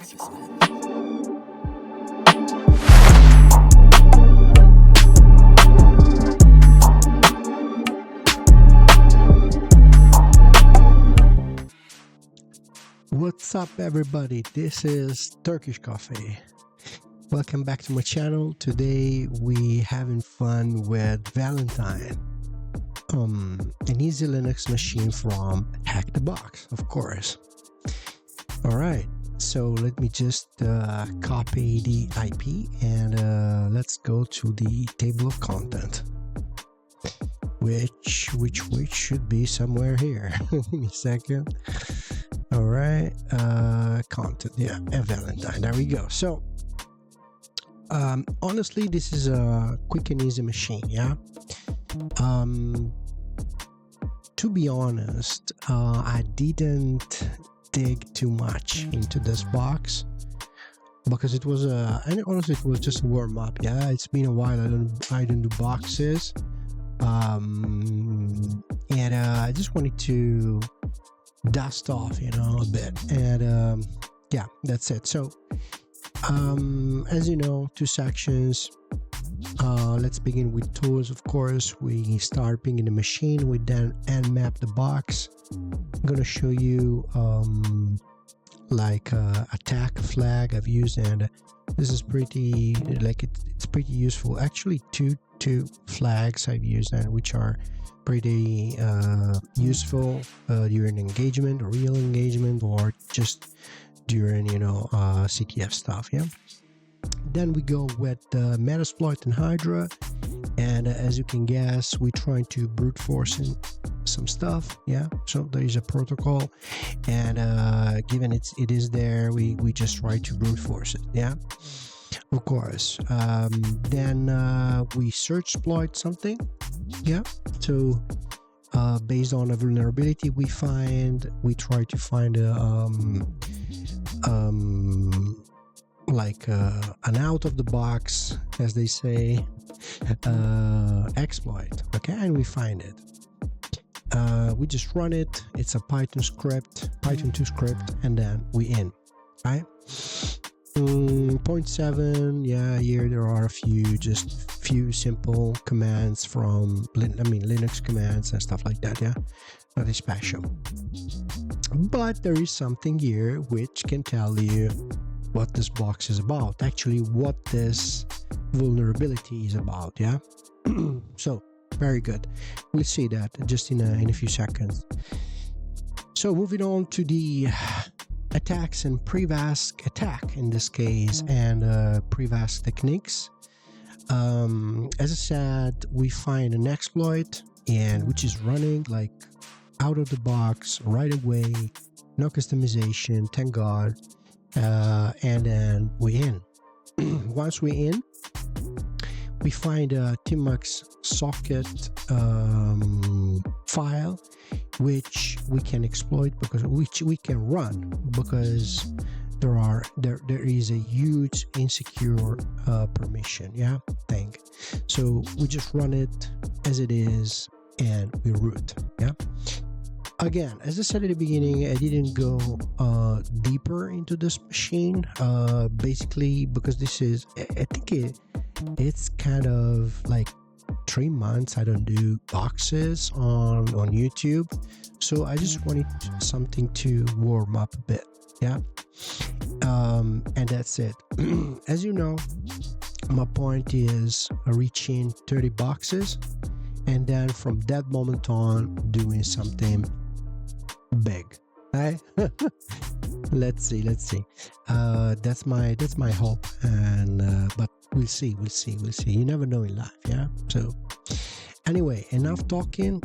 What's up, everybody? This is Turkish Coffee. Welcome back to my channel. Today we having fun with Valentine, an easy Linux machine from HackTheBox, of course. All right, so let me just copy the IP and let's go to the table of content, which should be somewhere here. Give me a second. All right, content, yeah, Valentine, there we go. So honestly, this is a quick and easy machine, yeah. To be honest, I didn't dig too much into this box because it was and honestly it was just a warm-up. Yeah, it's been a while. I don't do boxes, and I just wanted to dust off, you know, a bit, and yeah, that's it. So as you know, two sections. Let's begin with tools. Of course, we start pinging the machine. We then nmap the box. I'm gonna show you like attack flag I've used, and this is pretty, like, it's pretty useful. Actually, two flags I've used, and which are pretty useful during engagement, or real engagement, or just during, you know, CTF stuff. Yeah. Then we go with Metasploit and Hydra, and as you can guess, we're trying to brute force some stuff. Yeah, so there is a protocol, and given it is there, we just try to brute force it. Yeah, of course. Then we search exploit something. Yeah, so based on a vulnerability we try to find a like an out of the box, as they say, exploit. Okay, and we find it. We just run it. It's a Python 2 script, and then we in, right? 0.7, yeah, here there are a few simple commands from Linux commands and stuff like that. Yeah, nothing special, but there is something here which can tell you what this box is about, actually what this vulnerability is about. Yeah. So very good, we'll see that just in a few seconds. So moving on to the attacks and PrivEsc attack in this case, and PrivEsc techniques. As I said, we find an exploit, and which is running like out of the box right away, no customization, thank God. And then we in. Once we in, we find a tmux socket file which we can exploit, because which we can run, because there is a huge insecure permission, yeah, thing. So we just run it as it is and we root. Yeah. Again, as I said at the beginning, I didn't go deeper into this machine, basically because this is, I think it's kind of like 3 months I don't do boxes on YouTube, so I just wanted something to warm up a bit. Yeah, and that's it. As you know, my point is reaching 30 boxes, and then from that moment on doing something big, right? let's see. That's my hope, and but we'll see. You never know in life. Yeah. So anyway, enough talking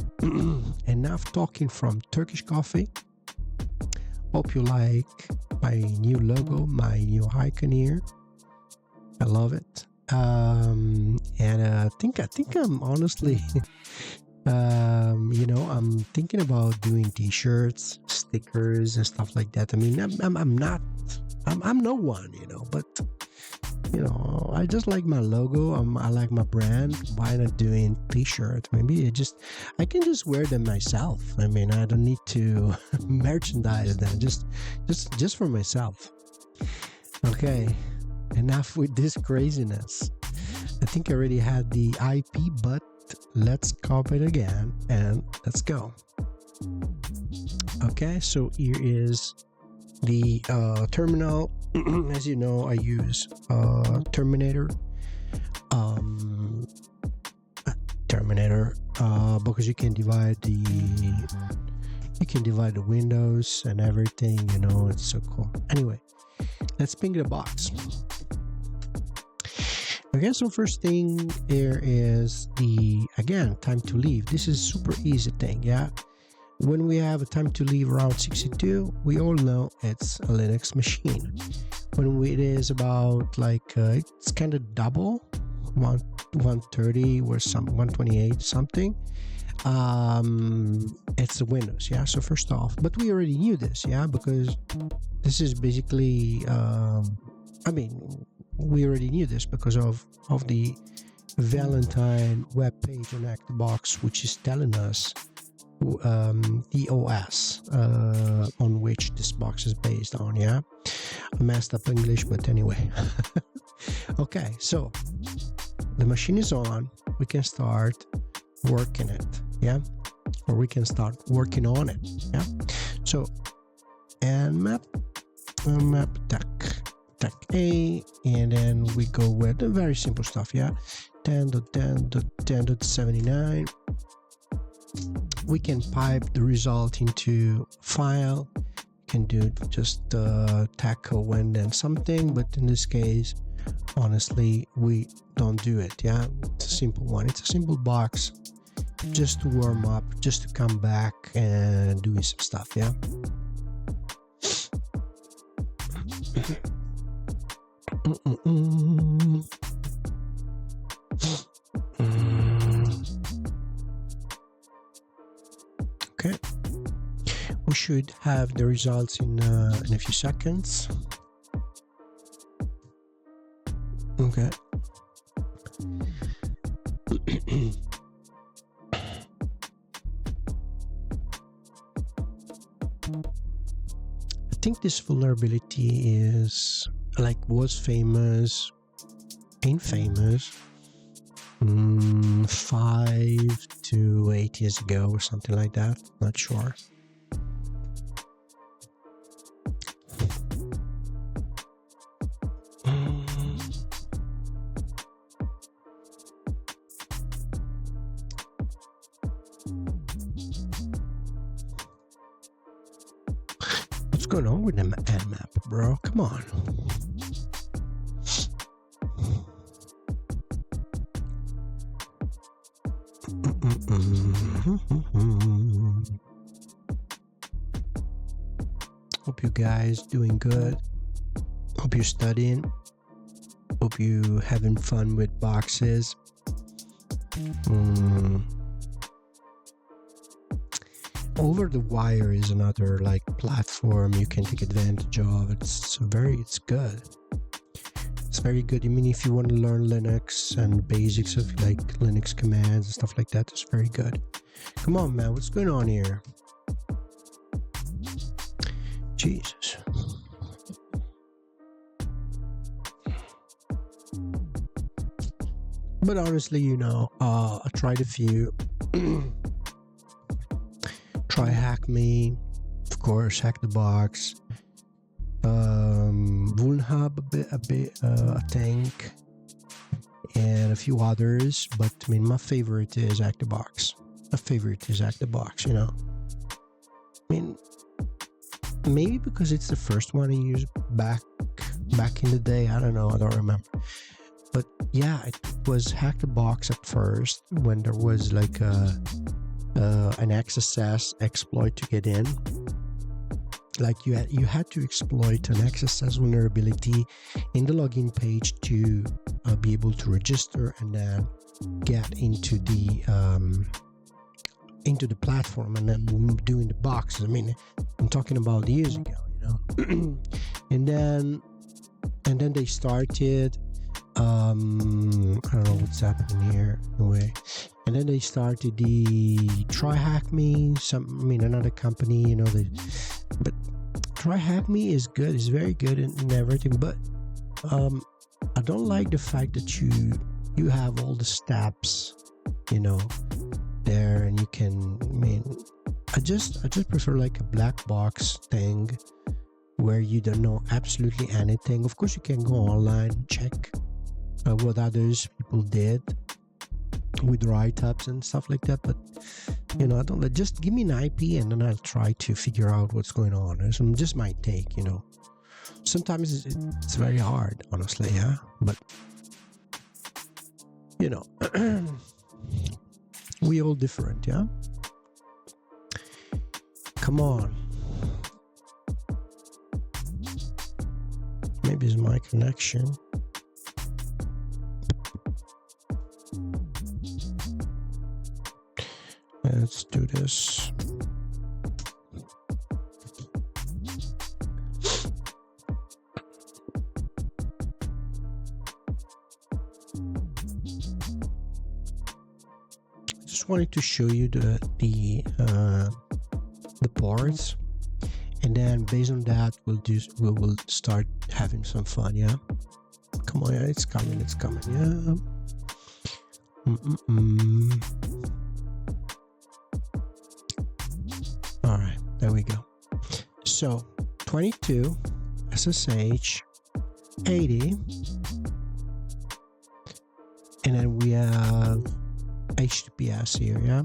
from Turkish Coffee. Hope you like my new logo, my new icon here. I love it. And I think I'm honestly you know, I'm thinking about doing t-shirts, stickers and stuff like that. I mean, I'm no one, you know, but you know, I just like my logo. I like my brand. Why not doing t-shirts? Maybe I can just wear them myself. I mean, I don't need to merchandise them, just for myself. Okay, enough with this craziness. I think I already had the IP, but let's copy it again and let's go. Okay, so here is the terminal. As you know, I use Terminator because you can divide the windows and everything, you know. It's so cool. Anyway, let's ping the box. Okay, so first thing here is the, again, time to leave. This is super easy thing, yeah. When we have a time to leave around 62, we all know it's a Linux machine. When it is about like it's kind of double, 130 or some 128 something, it's the Windows, yeah. So first off, but we already knew this, yeah, because this is basically I mean, we already knew this because of the Valentine web page on HackTheBox, which is telling us the OS on which this box is based on, yeah. I messed up English, but anyway. Okay, so the machine is on, we can start working it, yeah, or we can start working on it, yeah. So nmap tech A, and then we go with the very simple stuff, yeah. 10.10.10.79. we can pipe the result into file, can do just tackle and then something, but in this case honestly we don't do it, yeah. It's a simple one, it's a simple box just to warm up, just to come back and doing some stuff, yeah. Okay, we should have the results in a few seconds. Okay. I think this vulnerability is like was famous, infamous 5 to 8 years ago or something like that, not sure. What's going on with the nmap, bro? Come on. Hope you guys doing good. Hope you're studying. Hope you having fun with boxes. Over the Wire is another like platform you can take advantage of. It's good. It's very good. I mean, if you want to learn Linux and basics of like Linux commands and stuff like that, it's very good. Come on, man, what's going on here? Jesus. But honestly, you know, I tried a few. Try Hack Me, of course, HackTheBox, Vulnhub a bit, I think, and a few others. But I mean, my favorite is HackTheBox. You know. I mean, maybe because it's the first one I used back in the day. I don't know. I don't remember. But yeah, it was HackTheBox at first when there was like an XSS exploit to get in. Like you had to exploit an XSS vulnerability in the login page to be able to register and then get into the platform and then doing the boxes. I mean, I'm talking about years ago, you know. and then they started. I don't know what's happening here. Anyway. And then they started the Try Hack Me, another company, you know. But Try Hack Me is good. It's very good and everything. But I don't like the fact that you have all the steps, you know, there, and you can, I mean, I just prefer like a black box thing where you don't know absolutely anything. Of course, you can go online and check what others people did with write-ups and stuff like that, but you know, I don't, just give me an IP and then I'll try to figure out what's going on. It's just my take, you know. Sometimes it's very hard, honestly, yeah, but you know, we all different, yeah. Come on, maybe it's my connection. Let's do this. Just wanted to show you the parts, and then based on that we will start having some fun. Yeah, come on, yeah, it's coming, yeah. All right, there we go. So 22 SSH 80, and then we have HTTPS here, yeah.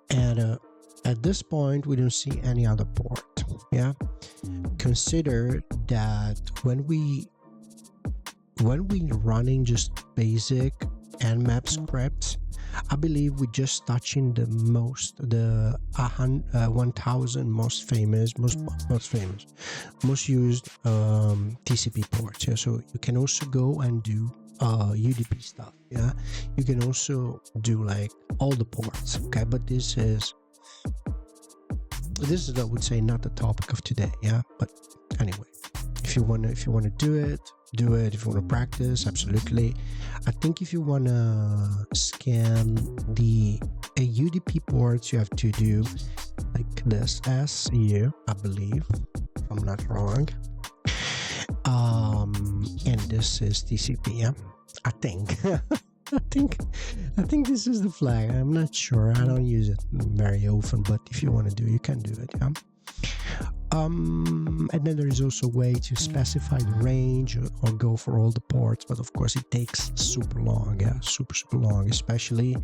And at this point we don't see any other port, yeah. Consider that when we running just basic nmap scripts, I believe we're just touching the 1000 most used TCP ports. Yeah, so you can also go and do UDP stuff. Yeah, you can also do like all the ports. Okay, but this is I would say not the topic of today. Yeah, but anyway, if you want to do it. If you want to practice, absolutely. I think if you want to scan the UDP ports, you have to do like this SU, I believe, if I'm not wrong. And this is TCP, yeah? I think. I think this is the flag. I'm not sure. I don't use it very often, but if you want to do it, you can do it, yeah? And then there is also a way to specify the range or go for all the ports, but of course it takes super long, yeah, super long, especially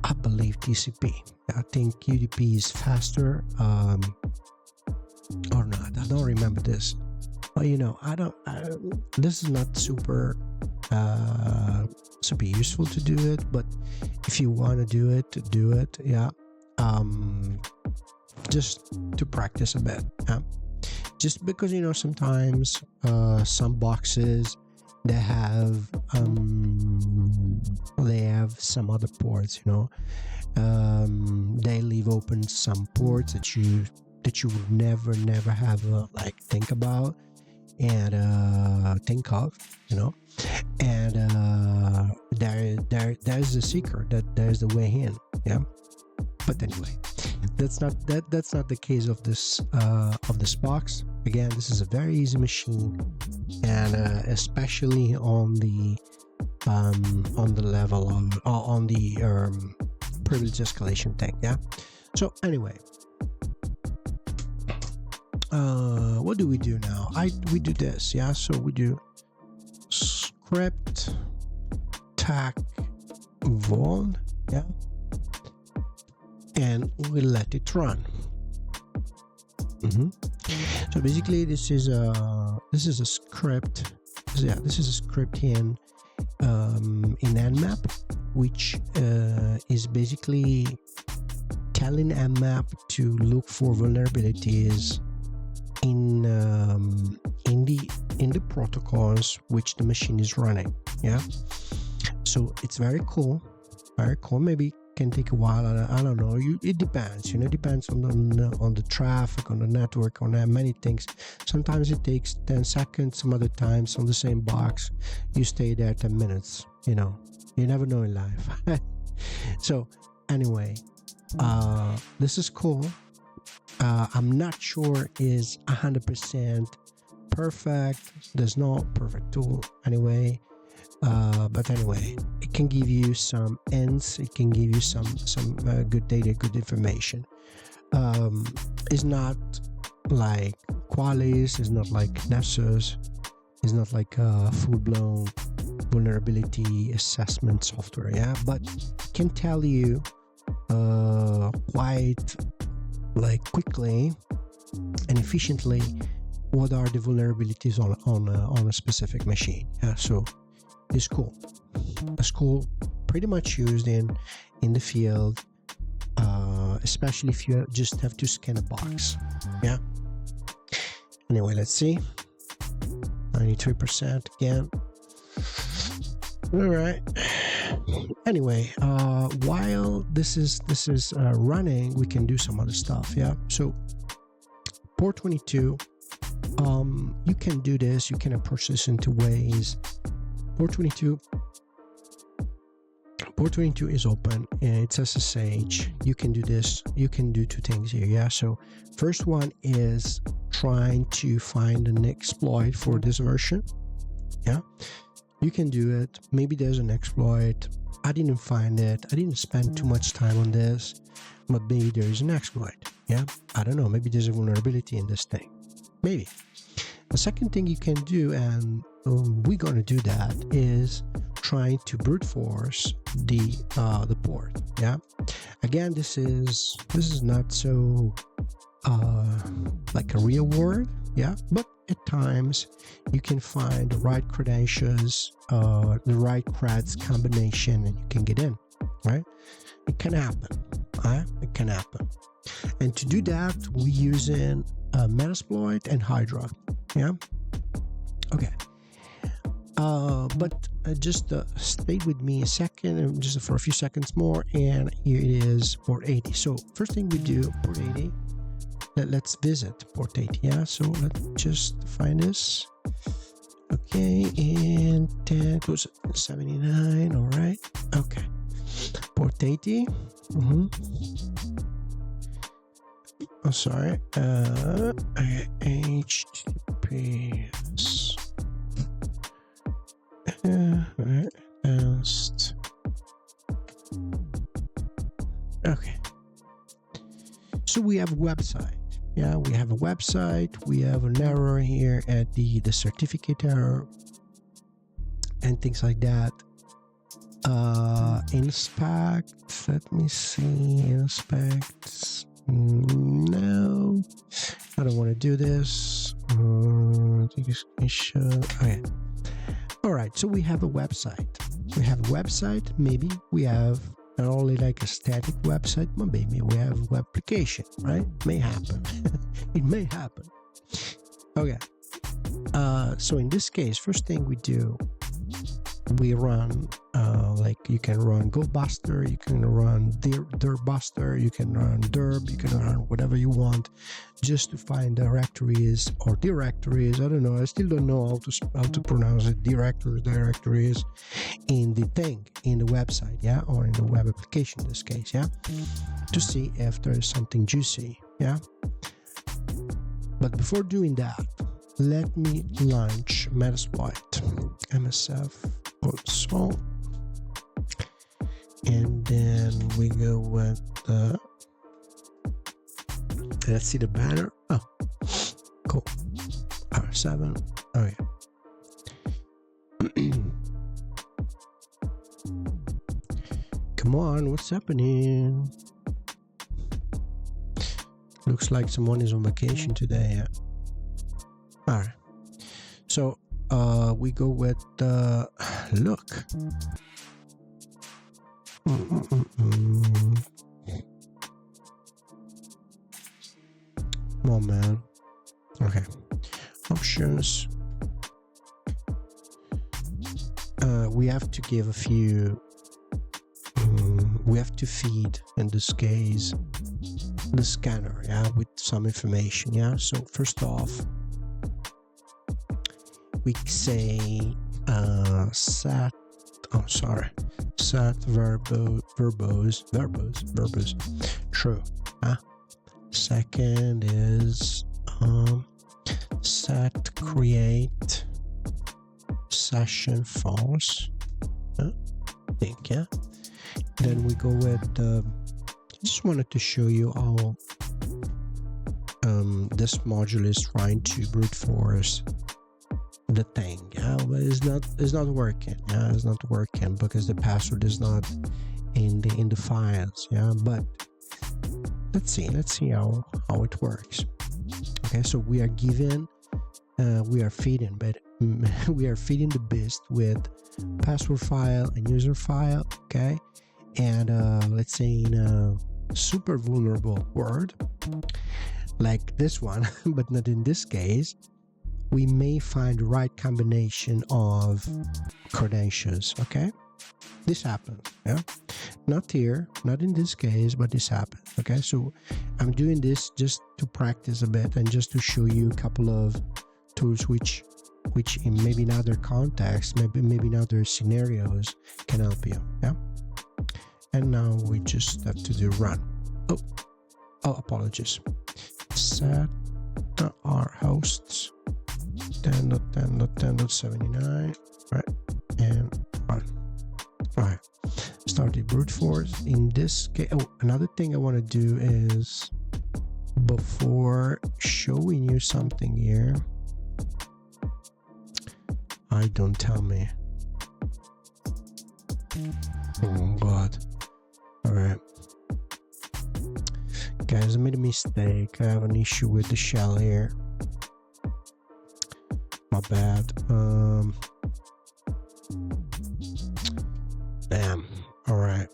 I believe TCP. I think UDP is faster, or not, I don't remember this, but you know, this is not super useful to do it, but if you want to do it, yeah. Just to practice a bit, yeah? Just because, you know, sometimes some boxes they have some other ports, you know, they leave open some ports that you would never have like think about and think of, you know, and there's the secret, that there's the way in, yeah. But anyway, that's not the case of this box. Again, this is a very easy machine, and especially on the level of on the privilege escalation thing. Yeah. So anyway, what do we do now? We do this. Yeah. So we do script tac vol. Yeah. And we let it run. So basically, this is a script. Yeah, this is a script in Nmap, which is basically telling Nmap to look for vulnerabilities in the protocols which the machine is running. Yeah. So it's very cool. Maybe can take a while. I don't know. It depends. You know, it depends on the traffic, on the network, on many things. Sometimes it takes 10 seconds. Some other times on the same box, you stay there 10 minutes. You know, you never know in life. So anyway, this is cool. I'm not sure is 100% perfect. There's no perfect tool anyway. But anyway, it can give you some ends. It can give you some good data, good information. It's not like Qualys. It's not like Nessus. It's not like a full-blown vulnerability assessment software. Yeah, but it can tell you quite like quickly and efficiently what are the vulnerabilities on a specific machine. Yeah, so it's cool. It's cool, pretty much used in the field, especially if you just have to scan a box. Yeah, anyway, let's see. 93% again. All right. Anyway, while this is running, we can do some other stuff. Yeah, so port 22, you can do this. You can approach this in two ways. Port 22 is open and it's SSH. You can do this. You can do two things here. Yeah, so first one is trying to find an exploit for this version. Yeah, you can do it. Maybe there's an exploit. I didn't find it. I didn't spend too much time on this, but maybe there is an exploit. Yeah, I don't know. Maybe there's a vulnerability in this thing. Maybe. The second thing you can do, and we're going to do that, is trying to brute force the port. Yeah, again, this is not so like a real world. Yeah, but at times you can find the right credentials, the right creds combination, and you can get in. Right, it can happen. It can happen. And to do that, we're using Metasploit and Hydra. Yeah, okay. But just stay with me a second, just for a few seconds more, and here it is, port 80. So first thing we do, port 80. Let's visit port 80. Yeah, so let's just find this. Okay, and 10 goes 79. All right. Okay, port 80. Oh, sorry. HTTPS. Okay. So we have a website. Yeah, we have a website. We have an error here at the certificate error and things like that. Inspect. Let me see. Inspect. No, I don't want to do this. Take a screenshot. Okay. All right. So we have a website. Maybe we have not only like a static website, but maybe we have a web application. Right? May happen. It may happen. Okay. So in this case, first thing we do, we run like you can run GoBuster, you can run Dirtbuster, you can run Derb, you can run whatever you want, just to find directories. I don't know. I still don't know how to pronounce it. Directories in the website, yeah, or in the web application in this case, yeah, to see if there is something juicy, yeah. But before doing that, let me launch Metasploit MSF console, and then we go with the, let's see the banner. Oh, cool. R7. Okay. Come on, what's happening? Looks like someone is on vacation today. Yeah. All right. So we go with look. Come on, man. Okay. Options. We have to give a few. We have to feed, in this case, the scanner, yeah, with some information, yeah. So first off, we say set verbose true. Second is set create session false. I think, yeah. Then we go with just wanted to show you how this module is trying to brute force the thing. Yeah, but it's not working. Yeah, it's not working because the password is not in the files. Yeah, but let's see how it works. Okay, so we are given we are feeding the beast with password file and user file. Okay, and let's say in a super vulnerable word like this one but not in this case, we may find the right combination of credentials. Okay, this happens. Yeah, not here, not in this case, but this happens. Okay, so I'm doing this just to practice a bit and just to show you a couple of tools which in maybe in other contexts, maybe in other scenarios can help you. Yeah, and now we just have to do run. Oh, apologies. Set our hosts 10.10.10.79, right, and run. All right, started brute force. In this case, another thing I want to do is, before showing you something here, don't tell me. Oh God. All right, guys, I made a mistake. I have an issue with the shell here. My bad. Damn. All right,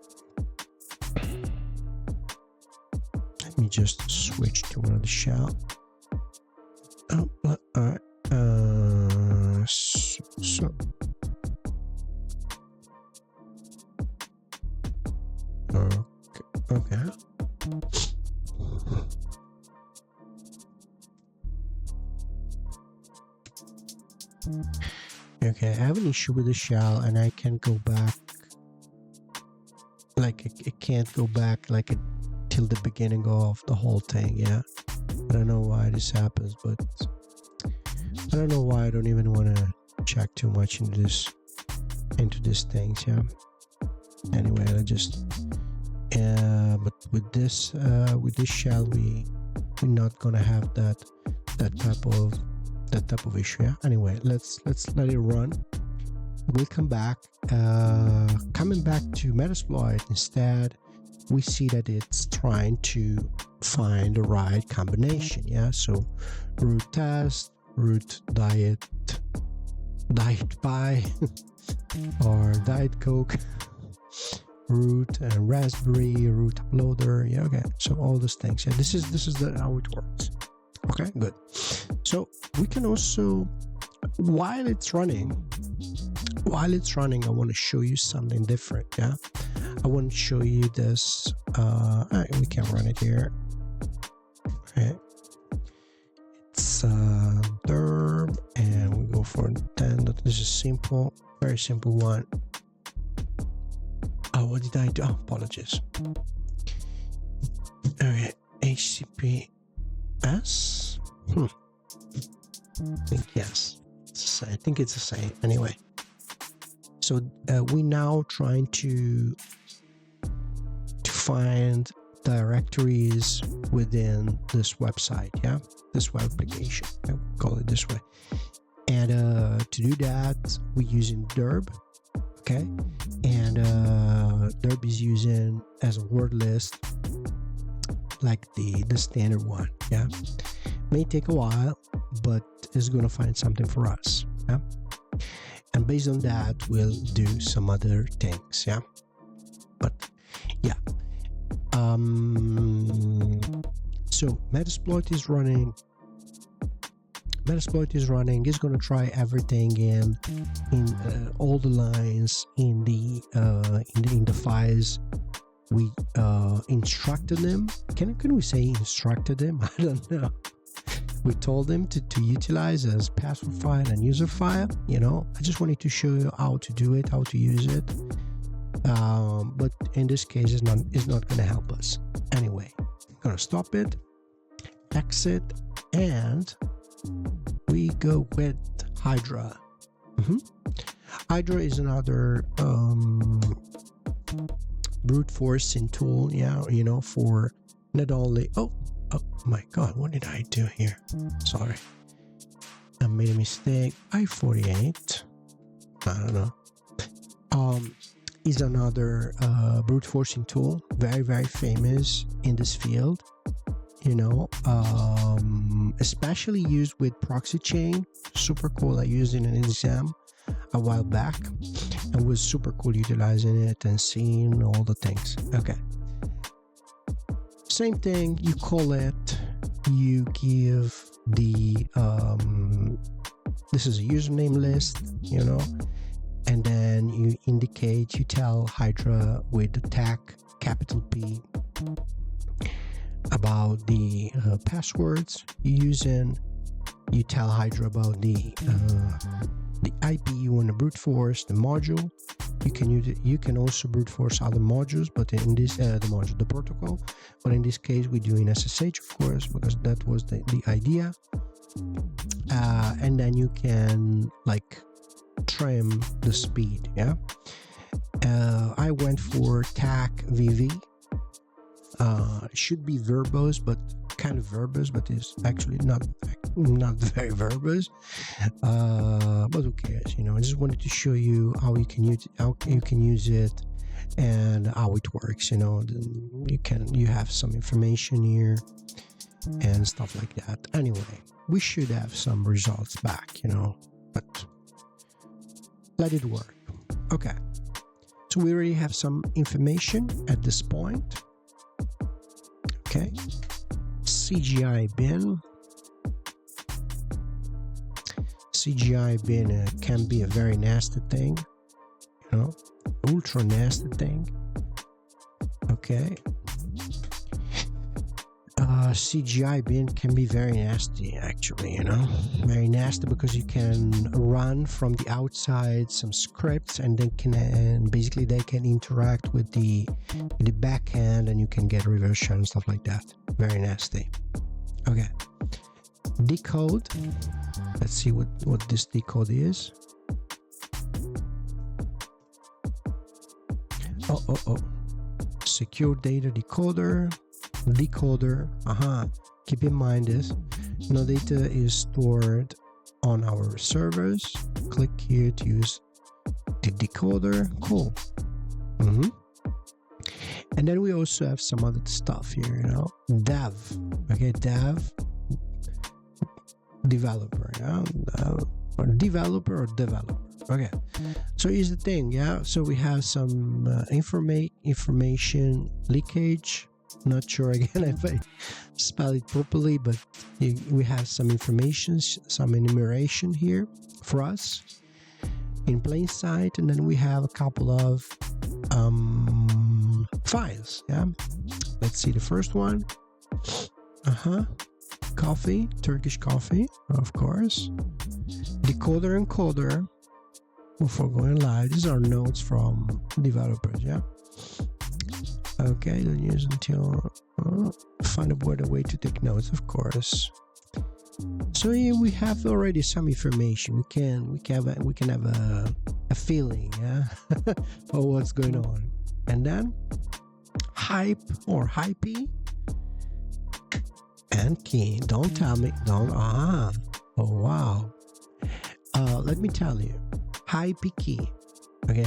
let me just switch to another shell. Oh, all right. So okay. Okay, I have an issue with the shell and I can't go back, like it can't go back like till the beginning of the whole thing. Yeah, I don't know why this happens, but I don't know why. I don't even want to check too much into this things. Yeah, anyway, I just but with this shell we're not gonna have that type of issue. Yeah, anyway, let's let it run. We'll come back. Coming back to Metasploit, instead we see that it's trying to find the right combination. Yeah, so root test, root diet pie or diet coke, root and raspberry, root uploader. Yeah, okay, so all those things. Yeah, this is how it works. Okay, good. So we can also, while it's running, I want to show you something different. Yeah, I want to show you this. We can run it here. Okay, it's derb, and we go for 10. This is simple, very simple one. Oh, what did I do? Oh, apologies. Okay, HTB. S? I think yes. I think it's the same. Anyway, so we now trying to find directories within this website. Yeah, this web application. I will call it this way. And to do that, we're using derb. Okay, and derb is using as a word list, like the standard one. Yeah, may take a while, but it's gonna find something for us. Yeah, and based on that we'll do some other things. Yeah, but yeah, so Metasploit is running. It's gonna try everything in all the lines in the files we instructed them. Can we say instructed them? I don't know. We told them to utilize as password file and user file. You know, I just wanted to show you how to do it, how to use it. But in this case, it's not going to help us. Anyway, I'm going to stop it, exit, and we go with Hydra. Hydra is another brute forcing tool, yeah, you know, for not only oh my god, what did I do here? Sorry, I made a mistake. I-48, I don't know, is another brute forcing tool, very famous in this field, you know, especially used with proxy chain. Super cool. I used it in an exam a while back and was super cool utilizing it and seeing all the things. Okay, same thing, you call it, you give the this is a username list, you know, and then you indicate, you tell Hydra with the tag capital P about the passwords you're using. You tell Hydra about the IP you want to brute force, the module. You can use it. You can also brute force other modules, but in this the protocol. But in this case, we're doing SSH, of course, because that was the idea. And then you can like trim the speed. Yeah. I went for TAC VV. Should be verbose, but kind of verbose, but it's actually not very verbose. But who cares, you know? I just wanted to show you how you can use it and how it works. You know, you have some information here and stuff like that. Anyway, we should have some results back, you know, but let it work. Okay, so we already have some information at this point. Okay, CGI bin. CGI bin can be a very nasty thing, you know, ultra nasty thing. Okay, CGI bin can be very nasty, actually, you know, very nasty, because you can run from the outside some scripts, and basically they can interact with the backend, and you can get reverse shell and stuff like that. Very nasty. Okay, decode. Let's see what this decode is. Oh, secure data decoder. Keep in mind this, no data is stored on our servers. Click here to use the decoder. Cool. And then we also have some other stuff here, you know, dev. Okay, dev, developer, yeah, or developer. Okay, so here's the thing, yeah, so we have some information leakage. Not sure again if I spell it properly, but we have some information, some enumeration here for us in plain sight, and then we have a couple of files. Yeah, let's see the first one. Coffee, Turkish coffee, of course. Decoder and coder before going live. These are notes from developers. Yeah. Okay, don't use until find a better way to take notes, of course. So here we have already some information. We can have a feeling, yeah, of what's going on. And then hype or hypey and key. Don't tell me. Don't. Oh wow. Let me tell you, hypey key. Okay.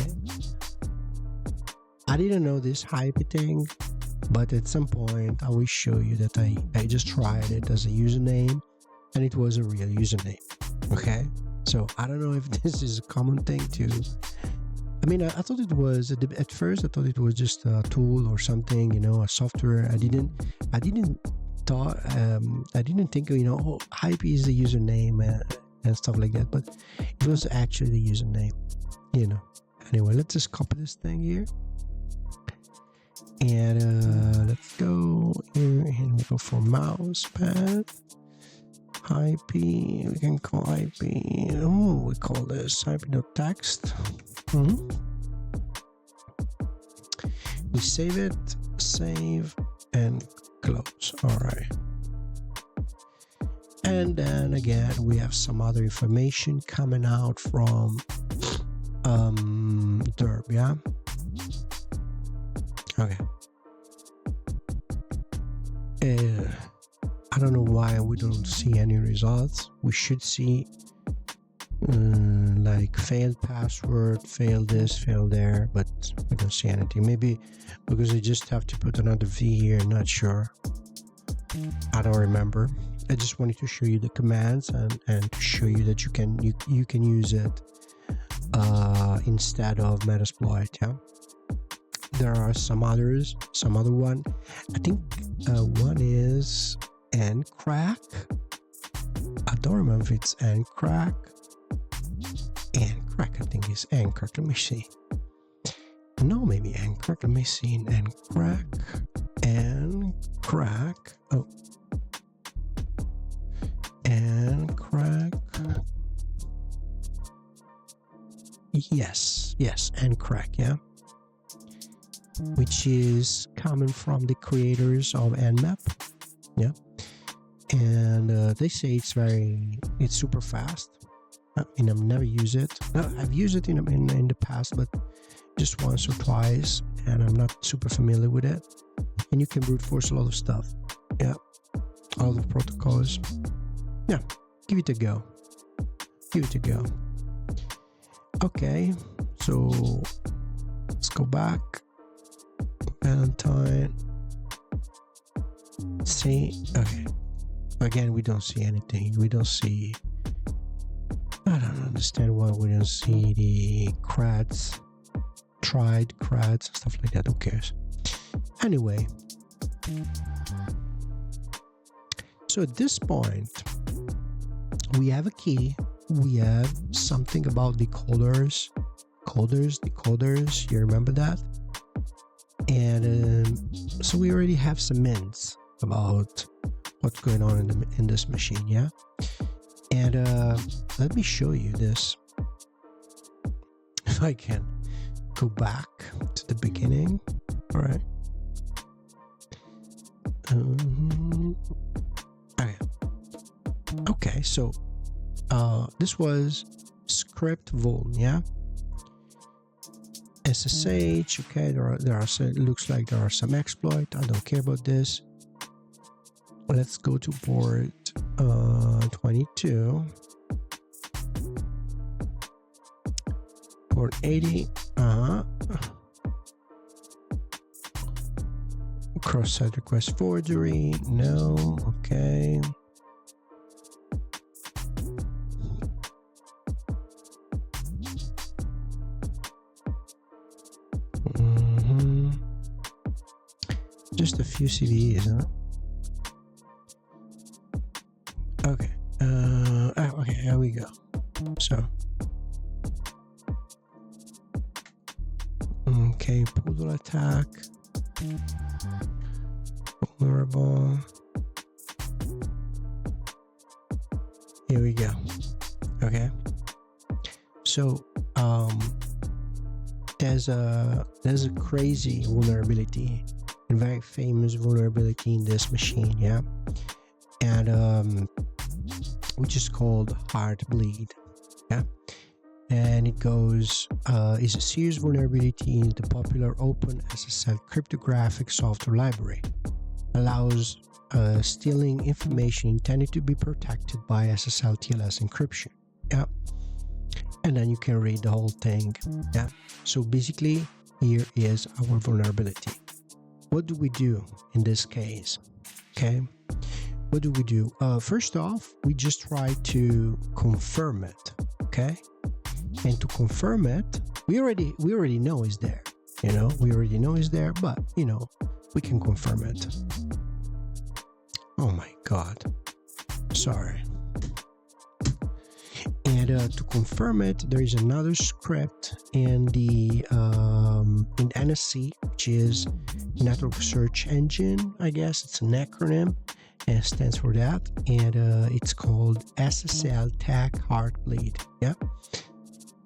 I didn't know this hype thing, but at some point I will show you that I just tried it as a username, and it was a real username. Okay, so I don't know if this is a common thing too. I mean, I thought it was at first. I thought it was just a tool or something, you know, a software. I didn't think, you know, oh, hype is the username and stuff like that, but it was actually the username, you know. Anyway, let's just copy this thing here. And let's go here, and we go for mouse pad. IP, we can call IP. Oh, we call this IP.text. We save it, save, and close. All right. And then again, we have some other information coming out from derb, yeah. Okay. I don't know why we don't see any results. We should see like failed password, failed this, failed there, but we don't see anything. Maybe because I just have to put another V here, not sure. I don't remember. I just wanted to show you the commands and to show you that you can use it instead of Metasploit. Yeah, there are some other one. I think one is Ncrack. I don't remember if it's Ncrack. Ncrack, I think it's Ncrack. Let me see. No, maybe Ncrack. Let me see. Ncrack. Oh. Ncrack. Yes, Ncrack, yeah. Which is coming from the creators of Nmap, yeah. And they say it's super fast. I mean, I've never used it. I've used it in the past, but just once or twice, and I'm not super familiar with it. And you can brute force a lot of stuff, yeah. All the protocols, yeah. Give it a go. Okay, so let's go back. Valentine. See, okay. Again, we don't see anything. We don't see. I don't understand why we don't see the creds, tried creds, and stuff like that. Who cares? Anyway, so at this point, we have a key. We have something about decoders. Decoders. You remember that? And so we already have some hints about what's going on in this machine, yeah. And let me show you this. If I can go back to the beginning, all right. Okay, so this was script vuln, yeah. SSH, okay, there are some, it looks like there are some exploit. I don't care about this. Let's go to port 22, port 80, cross-site request forgery, no, okay. Just a few CVEs, huh? Okay. Okay, here we go. So, okay, poodle attack, vulnerable. Here we go. Okay. So, there's a crazy vulnerability. Very famous vulnerability in this machine, yeah, and which is called Heartbleed, yeah, and it goes is a serious vulnerability in the popular open SSL cryptographic software library. Allows stealing information intended to be protected by SSL TLS encryption, yeah, and then you can read the whole thing, yeah. So basically, here is our vulnerability. What do we do in this case? Okay, what do we do? First off, we just try to confirm it. Okay, and to confirm it, we already know it's there. You know, we already know it's there, but you know, we can confirm it. Oh my God, sorry. And to confirm it, there is another script in the in NSC, which is Network Search Engine. I guess it's an acronym, and it stands for that. And it's called SSL Tag Heartbleed. Yeah,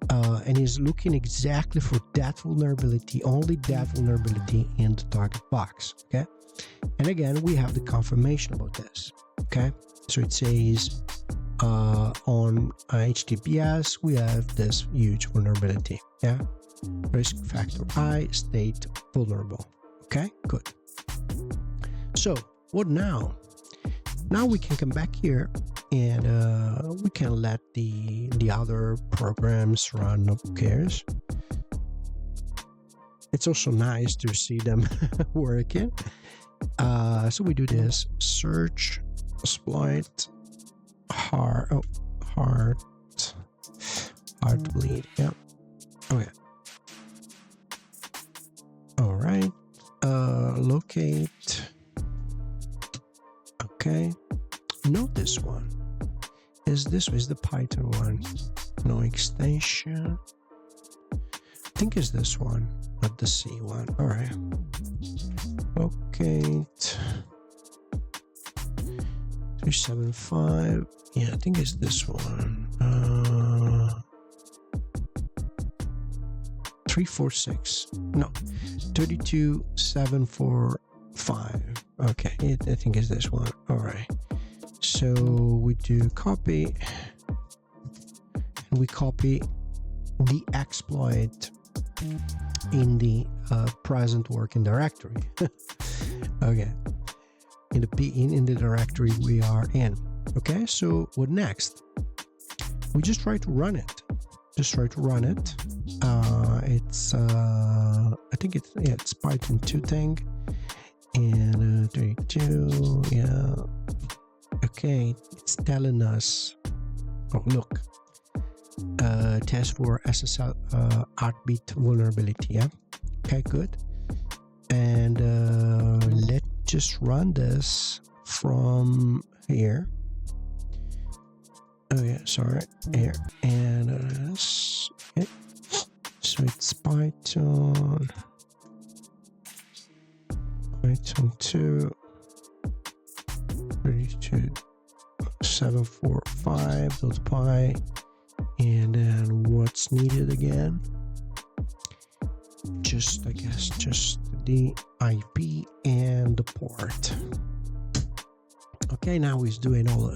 and is looking exactly for that vulnerability, only that vulnerability in the target box. Okay, and again, we have the confirmation about this. Okay, So it says on HTTPS we have this huge vulnerability. Yeah, risk factor I, state vulnerable. Okay, good. So what now? Now we can come back here and we can let the other programs run. Who cares? It's also nice to see them working. So we do this: search, exploit, heartbleed. Yeah. Okay. All right. Locate. Okay. Not this one. Is the Python one? No extension. I think it's this one, not the C one. All right. Locate 375. Yeah, I think it's this one. 346. No, 32745. Okay, I think it's this one. All right. So we do copy, and we copy the exploit in the present working directory. Okay, in the directory we are in. Okay, so what next? We just try to run it. It's I think it's Python 2 thing, and 32. Yeah. Okay, it's telling us. Oh, look. Test for SSL heartbeat vulnerability. Yeah. Okay, good. And let's just run this from here. Oh yeah, sorry. Here and okay. So it's Python 2 32.745.py, and then what's needed again? Just I guess just the IP and the port. Okay, now he's doing all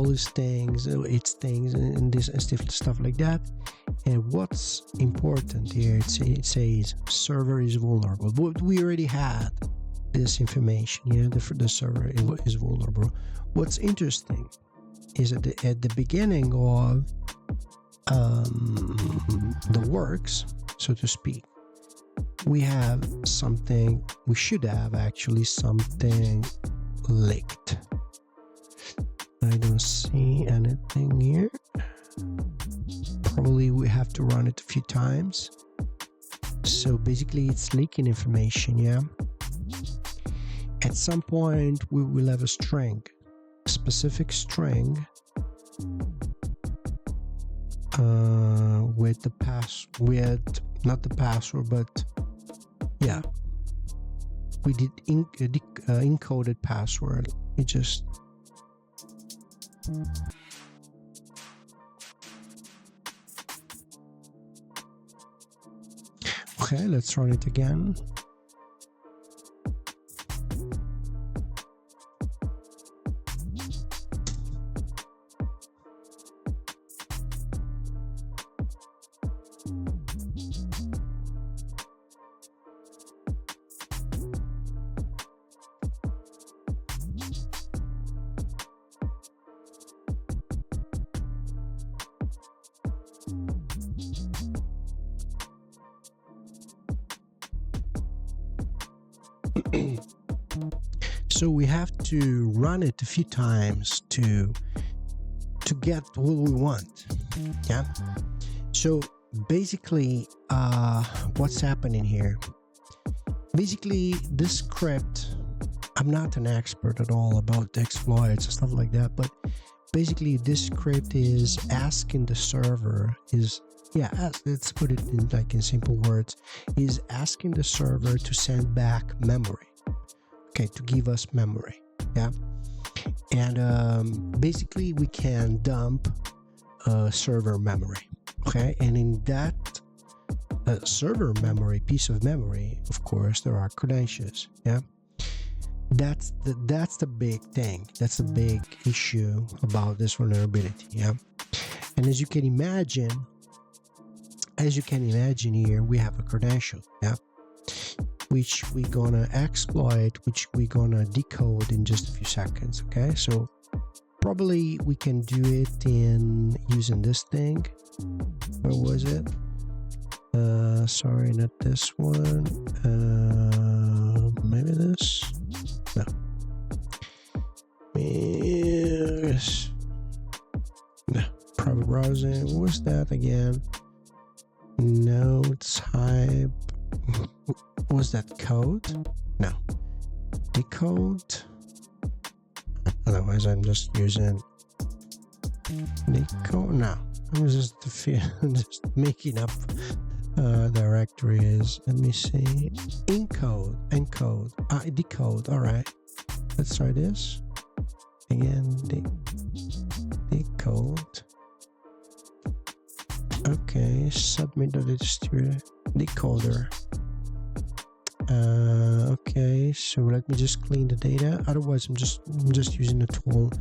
his things, and this and stuff like that. And what's important here? It says server is vulnerable. But we already had this information. Yeah, the server is vulnerable. What's interesting is at the beginning of the works, so to speak, we have something. We should have actually something leaked. I don't see anything here. Probably we have to run it a few times. So basically it's leaking information. Yeah, at some point we will have a specific string with not the password, but yeah, we did encoded password. It just okay, let's run it again. So we have to run it a few times to get what we want. Yeah. So basically, what's happening here? Basically, this script, I'm not an expert at all about the exploits and stuff like that, but basically this script is asking the server let's put it in simple words, is asking the server to send back memory. Okay, to give us memory. Yeah. And basically we can dump server memory. Okay, and in that server memory, piece of memory, of course, there are credentials. Yeah. That's the big thing. That's the big issue about this vulnerability. Yeah. And as you can imagine here, we have a credential, yeah, which we're gonna exploit, which we're gonna decode in just a few seconds. Okay, so probably we can do it in using this thing. Where was it? Sorry, not this one. Maybe this. No. Yes. No. Private browsing. What was that again? Notes hype. Was that code? No. Decode. Otherwise, I'm just using decode. No, I'm just making up directories. Let me see. Encode. Decode. All right. Let's try this again. Decode. Okay, submit the distributor decoder. Okay, so let me just clean the data. Otherwise, I'm just using the tool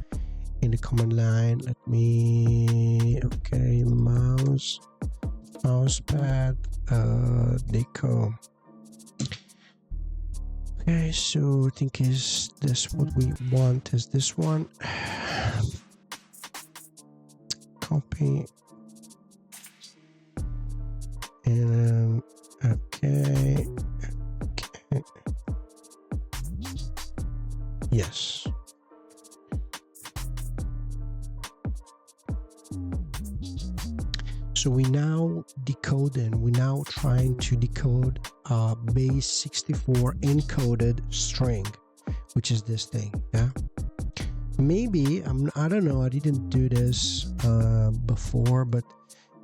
in the command line. Let me. Okay, mouse pad, deco. Okay, so I think is this what we want? Is this one? Copy. And okay. Yes. So we now decoding. We're now trying to decode base 64 encoded string, which is this thing. Yeah. Maybe I don't know. I didn't do this before, but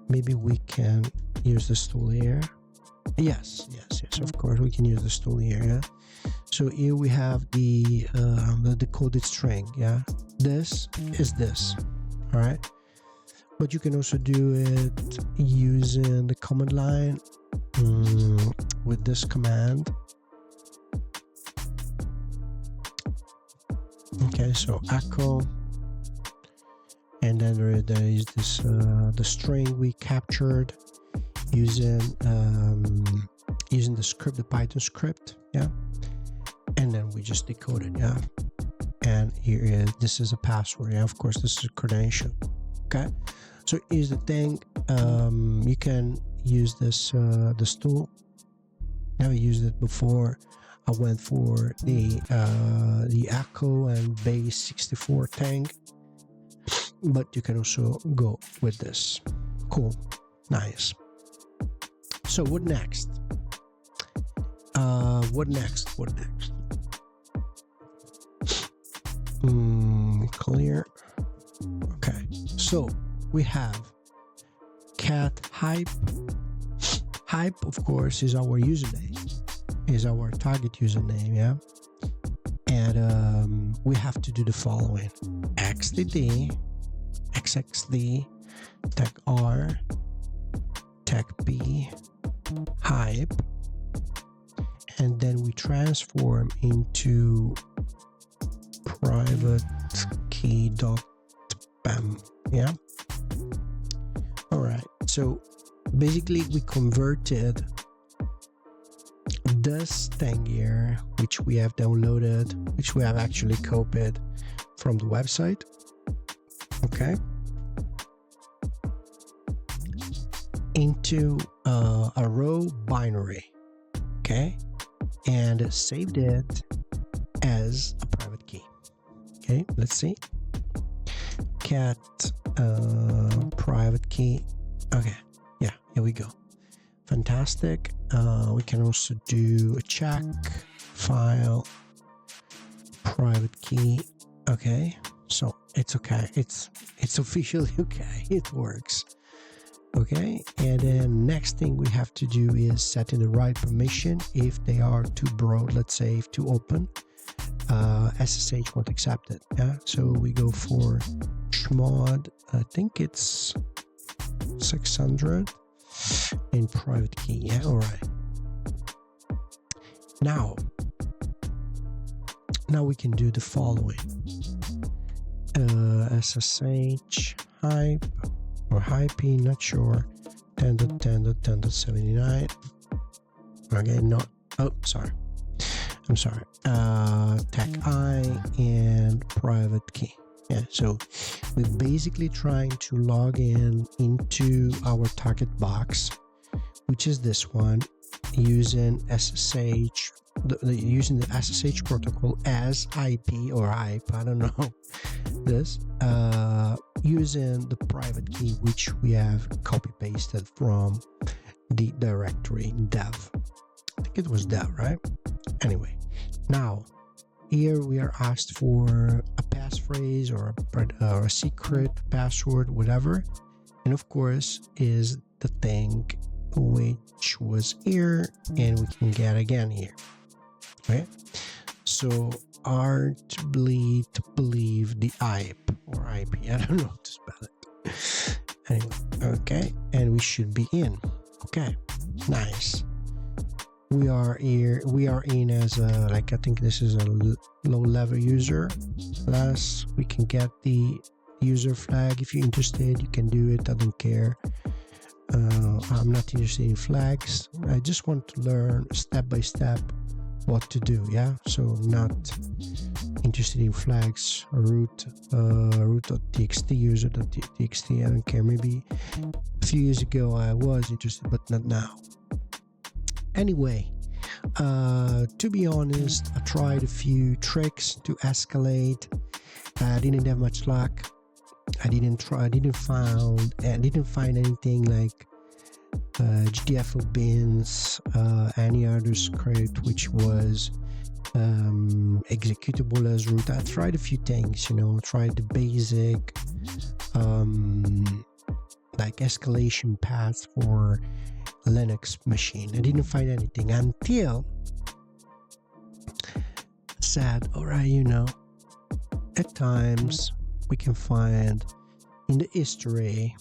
maybe we can use this tool here. Yes. Of course, we can use this tool here. Yeah. So here we have the decoded string. Yeah. This is this. All right. But you can also do it using the command line with this command. Okay, so echo, and then there is this the string we captured using the script, the Python script, yeah, and then we just decode it, yeah. And this is a password, yeah. Of course, this is a credential. Okay, so here's the thing. You can use this tool. Never used it before. I went for the echo and base 64 thing, but you can also go with this. Cool, nice. So what next? What next? Clear. Okay, so we have cat hype. Hype, of course, is our username, is our target username, yeah. And we have to do the following: xdd, xxd, tag r, tag b, hype, and then we transform into private key.pem, yeah. All right, so basically we converted this thing here, which we have downloaded, which we have actually copied from the website, okay, into a row binary, okay, and saved it as a private key. Okay, let's see. Cat private key. Okay, yeah, here we go. Fantastic. We can also do a check file private key. Okay, so it's okay. It's officially okay. It works. Okay, and then next thing we have to do is set in the right permission. If they are too broad, let's say if too open, SSH won't accept it. Yeah, so we go for chmod. I think it's 600 in private key. Yeah, all right. Now now we can do the following. SSH hype or hype, not sure, 10.10.10.79. Okay, not, oh, sorry. I'm sorry. Tech I and private key. Yeah, so we're basically trying to log in into our target box, which is this one, using SSH, using the SSH protocol as IP or hype, I don't know this, using the private key, which we have copy pasted from the directory dev. I think it was dev, right? Anyway, now here we are asked for a passphrase or a secret password, whatever, and of course is the thing which was here and we can get again here, right? So hard to believe the IP or IP, I don't know how to spell it. Anyway, okay, and we should be in. Okay, nice. We are here, we are in as a, like, I think this is a low level user. Plus we can get the user flag. If you're interested, you can do it, I don't care. I'm not interested in flags. I just want to learn step by step what to do. Yeah, so not interested in flags, root.txt, user.txt, I don't care. Maybe a few years ago I was interested, but not now. Anyway, to be honest, I tried a few tricks to escalate. I didn't have much luck. I didn't find anything like GTFO bins, any other script which was executable as root. I tried a few things, you know, tried the basic like escalation paths for Linux machine. I didn't find anything until I said, all right, you know, at times we can find in the history,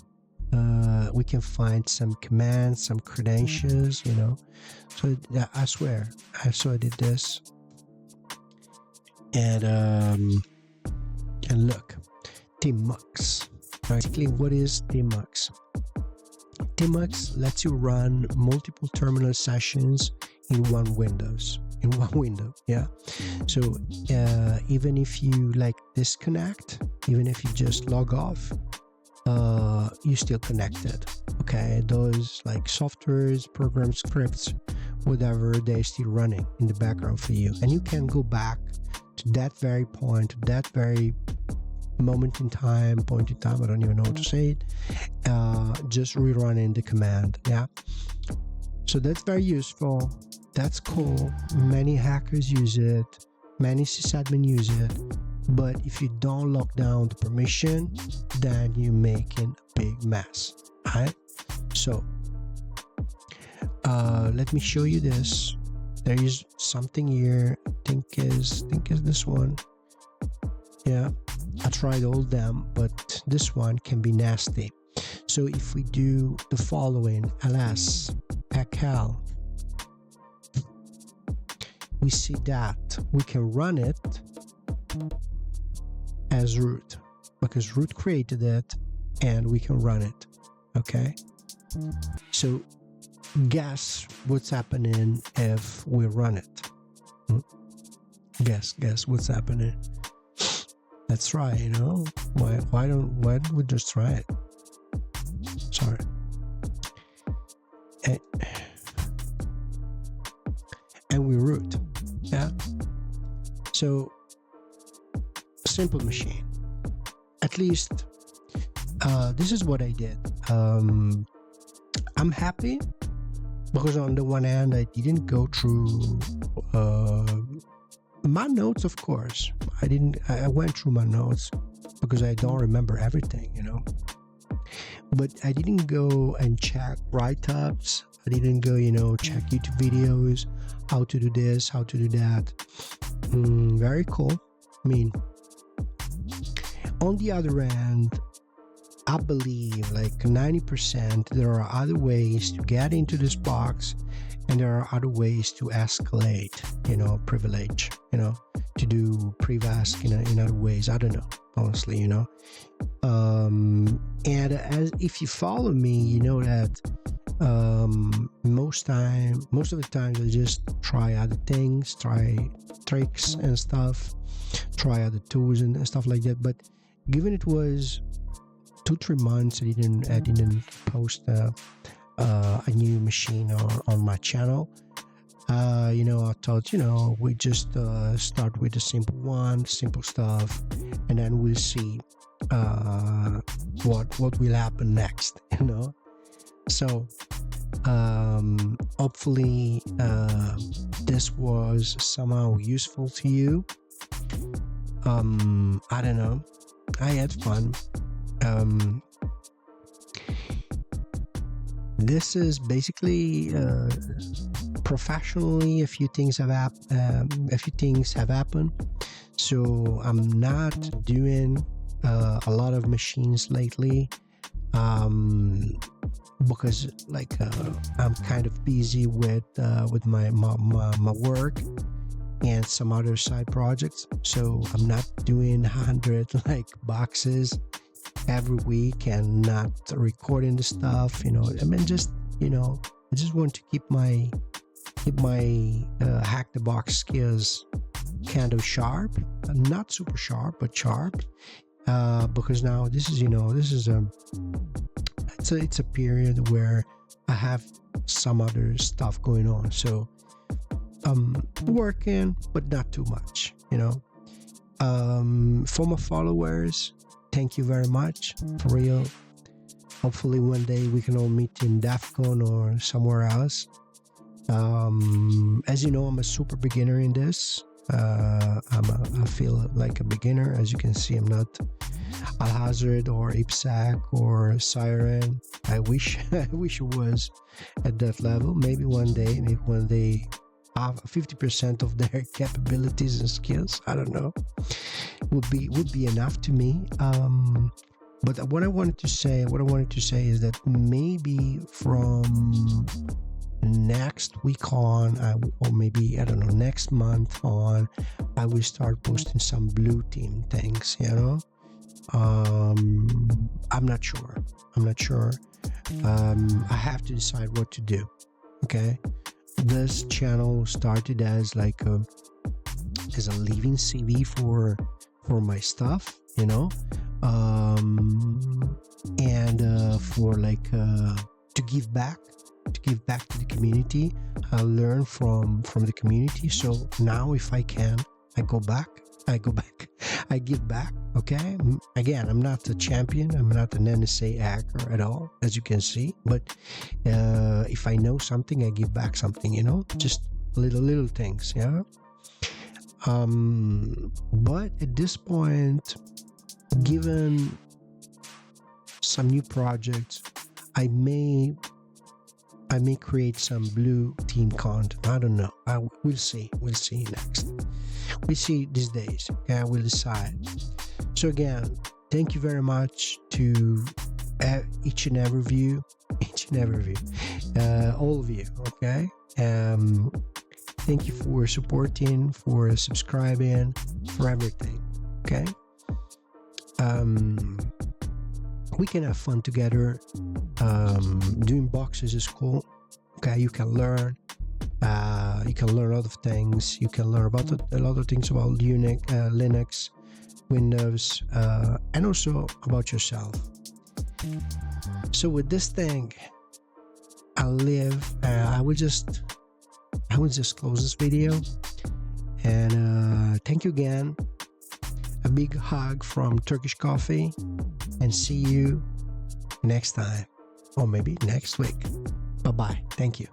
we can find some commands, some credentials, you know. So yeah, I swear, I did this, and look, tmux. Basically, what is tmux? Tmux lets you run multiple terminal sessions in one window. Yeah. So even if you like disconnect, even if you just log off, you're still connected. Okay, those like softwares, programs, scripts, whatever, they're still running in the background for you, and you can go back to that very point, to that very point in time, I don't even know how to say it, just rerunning the command. Yeah, so that's very useful, that's cool. Many hackers use it, many sysadmin use it, but if you don't lock down the permission, then you're making a big mess. All right, so let me show you this. There is something here, I think is this one. Yeah, I tried all them, but this one can be nasty. So if we do the following, ls ecl, we see that we can run it as root because root created it, and we can run it. Okay, so guess what's happening if we run it? Guess what's happening? Let's try, you know. Why don't we just try it? Sorry. And we root. Yeah. So simple machine. At least this is what I did. I'm happy because on the one hand I didn't go through my notes, of course. I went through my notes because I don't remember everything, you know. But I didn't go and check write-ups. I didn't go, you know, check YouTube videos, how to do this, how to do that. Very cool. I mean, on the other hand, I believe like 90% there are other ways to get into this box, and there are other ways to escalate, privilege, to do PrivEsc in other ways. I don't know, honestly, and as if you follow me, you know that most of the times I just try other things, try tricks and stuff, try other tools and stuff like that. But given it was 2-3 months I didn't post a new machine on my channel, I thought, we just start with the simple stuff, and then we'll see what will happen next, So hopefully this was somehow useful to you. I don't know, I had fun. This is basically professionally a few things have happened, so I'm not doing a lot of machines lately, because I'm kind of busy with my work and some other side projects, so I'm not doing 100 boxes every week and not recording the stuff, I just want to keep my hack the box skills kind of sharp, not super sharp but sharp, because now this is it's a period where I have some other stuff going on, so I'm working but not too much. For my followers, thank you very much, for real. Hopefully one day we can all meet in DEF CON or somewhere else. As you know, I'm a super beginner in this. I feel like a beginner. As you can see, I'm not Al-Hazard or IPSec or Siren. I wish it was at that level. Maybe one day have 50% of their capabilities and skills. I don't know. Would be enough to me. But what I wanted to say is that maybe from next week on, or maybe next month on, I will start posting some blue team things. I'm not sure. I have to decide what to do. Okay, this channel started as a living CV for my stuff, and for to give back to the community. I learn from the community. So now if I can, I give back. Okay, again, I'm not a champion, I'm not an NSA hacker at all, as you can see, but if I know something, I give back something, just little things. But at this point, given some new projects, I may create some blue team content. I don't know. We'll see next. We'll see these days. Okay, we'll decide. So again, thank you very much to each and every of you, all of you. Okay. Thank you for supporting, for subscribing, for everything. Okay. We can have fun together. Doing boxes is cool. Okay, you can learn a lot of things. You can learn about a lot of things about Linux, Windows, and also about yourself. So with this thing, I will just close this video, and thank you again. A big hug from Turkish Coffee, and see you next time, or maybe next week. Bye-bye. Thank you.